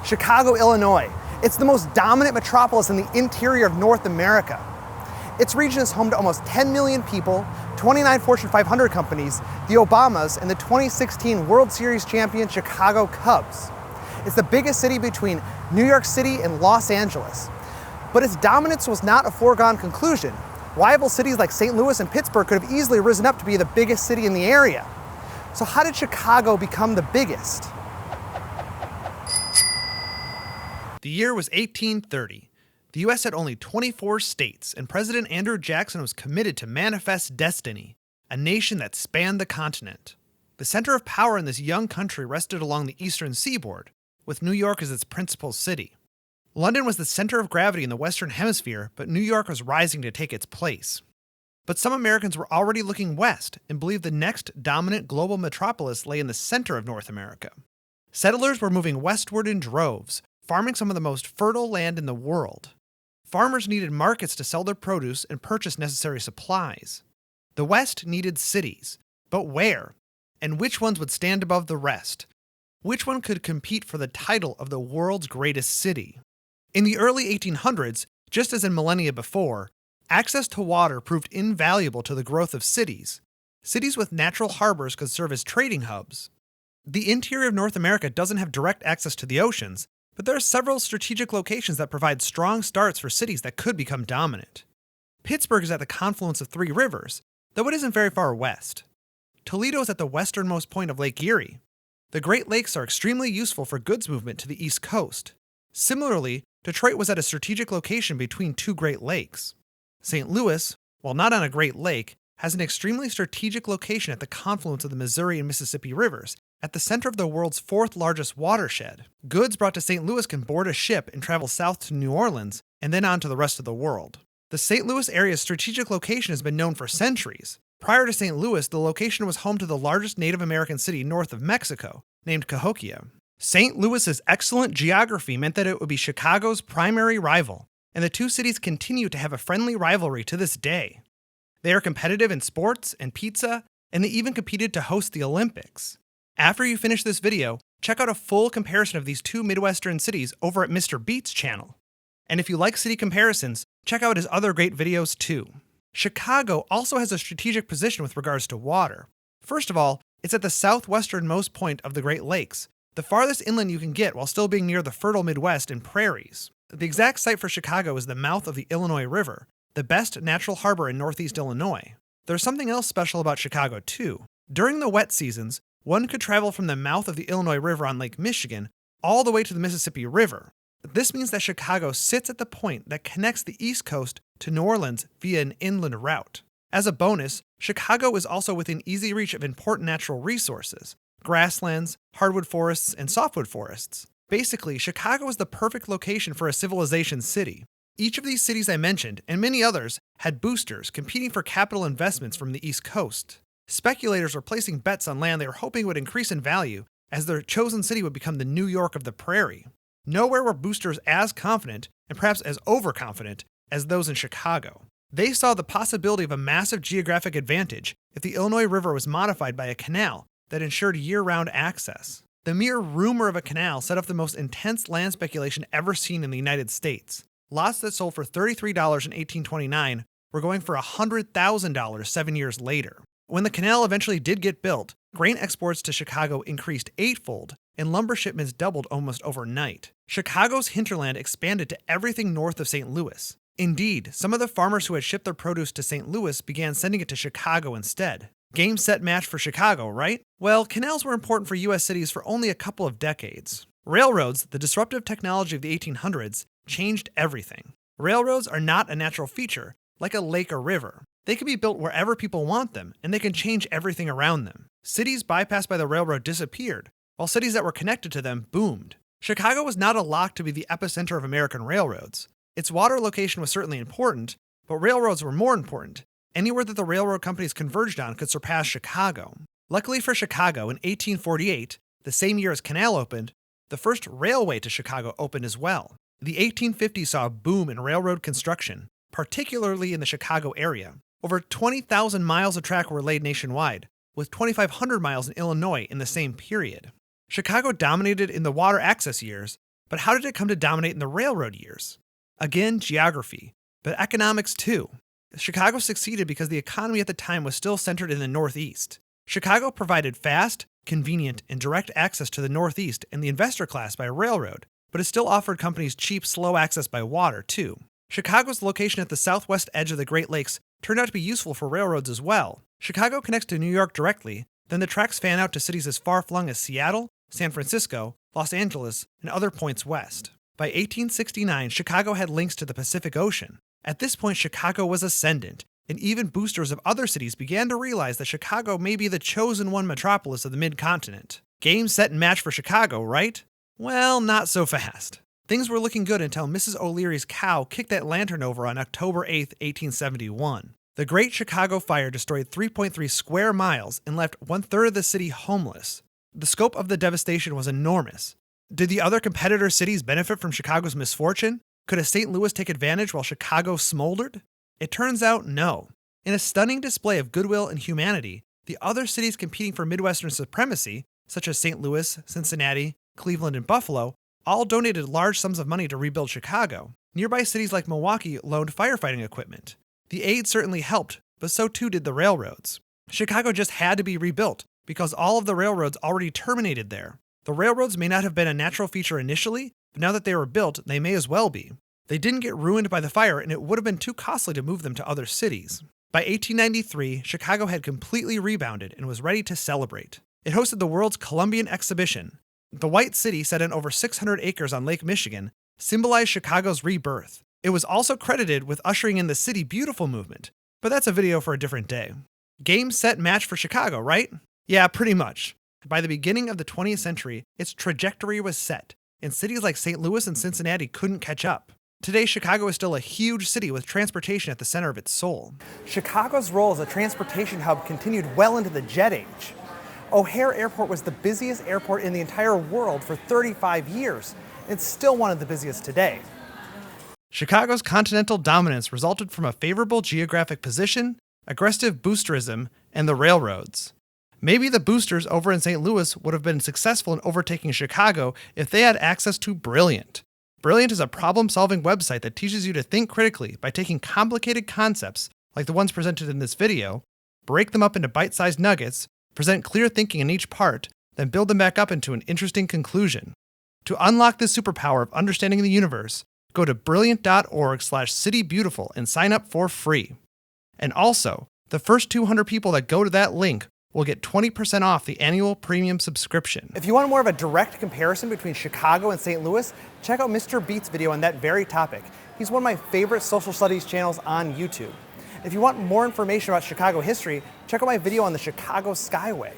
Chicago, Illinois. It's the most dominant metropolis in the interior of North America. Its region is home to almost 10 million people, 29 Fortune 500 companies, the Obamas, and the 2016 World Series champion Chicago Cubs. It's the biggest city between New York City and Los Angeles. But its dominance was not a foregone conclusion. Rival cities like St. Louis and Pittsburgh could have easily risen up to be the biggest city in the area. So how did Chicago become the biggest? The year was 1830. The U.S. had only 24 states, and President Andrew Jackson was committed to manifest destiny, a nation that spanned the continent. The center of power in this young country rested along the eastern seaboard, with New York as its principal city. London was the center of gravity in the Western Hemisphere, but New York was rising to take its place. But some Americans were already looking west and believed the next dominant global metropolis lay in the center of North America. Settlers were moving westward in droves, farming some of the most fertile land in the world. Farmers needed markets to sell their produce and purchase necessary supplies. The West needed cities, but where? And which ones would stand above the rest? Which one could compete for the title of the world's greatest city? In the early 1800s, just as in millennia before, access to water proved invaluable to the growth of cities. Cities with natural harbors could serve as trading hubs. The interior of North America doesn't have direct access to the oceans, but there are several strategic locations that provide strong starts for cities that could become dominant. Pittsburgh is at the confluence of three rivers, though it isn't very far west. Toledo is at the westernmost point of Lake Erie. The Great Lakes are extremely useful for goods movement to the East Coast. Similarly, Detroit was at a strategic location between two Great Lakes. St. Louis, while not on a Great Lake, has an extremely strategic location at the confluence of the Missouri and Mississippi rivers, at the center of the world's fourth largest watershed. Goods brought to St. Louis can board a ship and travel south to New Orleans, and then on to the rest of the world. The St. Louis area's strategic location has been known for centuries. Prior to St. Louis, the location was home to the largest Native American city north of Mexico, named Cahokia. St. Louis's excellent geography meant that it would be Chicago's primary rival, and the two cities continue to have a friendly rivalry to this day. They are competitive in sports and pizza, and they even competed to host the Olympics. After you finish this video, check out a full comparison of these two Midwestern cities over at Mr. Beat's channel. And if you like city comparisons, check out his other great videos too. Chicago also has a strategic position with regards to water. First of all, it's at the southwesternmost point of the Great Lakes, the farthest inland you can get while still being near the fertile Midwest and prairies. The exact site for Chicago is the mouth of the Illinois River, the best natural harbor in northeast Illinois. There's something else special about Chicago too. During the wet seasons, one could travel from the mouth of the Illinois River on Lake Michigan all the way to the Mississippi River. This means that Chicago sits at the point that connects the East Coast to New Orleans via an inland route. As a bonus, Chicago is also within easy reach of important natural resources: grasslands, hardwood forests, and softwood forests. Basically, Chicago is the perfect location for a civilization city. Each of these cities I mentioned, and many others, had boosters competing for capital investments from the East Coast. Speculators were placing bets on land they were hoping would increase in value, as their chosen city would become the New York of the prairie. Nowhere were boosters as confident, and perhaps as overconfident, as those in Chicago. They saw the possibility of a massive geographic advantage if the Illinois River was modified by a canal that ensured year-round access. The mere rumor of a canal set off the most intense land speculation ever seen in the United States. Lots that sold for $33 in 1829 were going for $100,000 7 years later. When the canal eventually did get built, grain exports to Chicago increased eightfold, and lumber shipments doubled almost overnight. Chicago's hinterland expanded to everything north of St. Louis. Indeed, some of the farmers who had shipped their produce to St. Louis began sending it to Chicago instead. Game, set, match for Chicago, right? Well, canals were important for U.S. cities for only a couple of decades. Railroads, the disruptive technology of the 1800s, changed everything. Railroads are not a natural feature, like a lake or river. They can be built wherever people want them, and they can change everything around them. Cities bypassed by the railroad disappeared, while cities that were connected to them boomed. Chicago was not a lock to be the epicenter of American railroads. Its water location was certainly important, but railroads were more important. Anywhere that the railroad companies converged on could surpass Chicago. Luckily for Chicago, in 1848, the same year as Canal opened, the first railway to Chicago opened as well. The 1850s saw a boom in railroad construction, particularly in the Chicago area. Over 20,000 miles of track were laid nationwide, with 2,500 miles in Illinois in the same period. Chicago dominated in the water access years, But how did it come to dominate in the railroad years? Again, geography, but economics too. Chicago succeeded because the economy at the time was still centered in the Northeast. Chicago provided fast, convenient, and direct access to the Northeast and the investor class by railroad, but it still offered companies cheap, slow access by water, too. Chicago's location at the southwest edge of the Great Lakes turned out to be useful for railroads as well. Chicago connects to New York directly, then the tracks fan out to cities as far-flung as Seattle, San Francisco, Los Angeles, and other points west. By 1869, Chicago had links to the Pacific Ocean. At this point, Chicago was ascendant, and even boosters of other cities began to realize that Chicago may be the chosen one metropolis of the mid-continent. Game, set, and match for Chicago, right? Well, not so fast. Things were looking good until Mrs. O'Leary's cow kicked that lantern over on October 8, 1871. The Great Chicago Fire destroyed 3.3 square miles and left one-third of the city homeless. The scope of the devastation was enormous. Did the other competitor cities benefit from Chicago's misfortune? Could a St. Louis take advantage while Chicago smoldered? It turns out no. In a stunning display of goodwill and humanity, the other cities competing for Midwestern supremacy, such as St. Louis, Cincinnati, Cleveland, and Buffalo, all donated large sums of money to rebuild Chicago. Nearby cities like Milwaukee loaned firefighting equipment. The aid certainly helped, but so too did the railroads. Chicago just had to be rebuilt because all of the railroads already terminated there. The railroads may not have been a natural feature initially, but now that they were built, they may as well be. They didn't get ruined by the fire, and it would have been too costly to move them to other cities. By 1893, Chicago had completely rebounded and was ready to celebrate. It hosted the world's Columbian Exhibition. The White City, set on over 600 acres on Lake Michigan, symbolized Chicago's rebirth. It was also credited with ushering in the City Beautiful movement, but that's a video for a different day. Game, set, match for Chicago, right? Yeah, pretty much. By the beginning of the 20th century, its trajectory was set, and cities like St. Louis and Cincinnati couldn't catch up. Today, Chicago is still a huge city with transportation at the center of its soul. Chicago's role as a transportation hub continued well into the jet age. O'Hare Airport was the busiest airport in the entire world for 35 years. It's still one of the busiest today. Chicago's continental dominance resulted from a favorable geographic position, aggressive boosterism, and the railroads. Maybe the boosters over in St. Louis would have been successful in overtaking Chicago if they had access to Brilliant. Brilliant is a problem-solving website that teaches you to think critically by taking complicated concepts, like the ones presented in this video, break them up into bite-sized nuggets, present clear thinking in each part, then build them back up into an interesting conclusion. To unlock this superpower of understanding the universe, go to brilliant.org/citybeautiful and sign up for free. And also, the first 200 people that go to that link will get 20% off the annual premium subscription. If you want more of a direct comparison between Chicago and St. Louis, check out Mr. Beat's video on that very topic. He's one of my favorite social studies channels on YouTube. If you want more information about Chicago history, check out my video on the Chicago Skyway.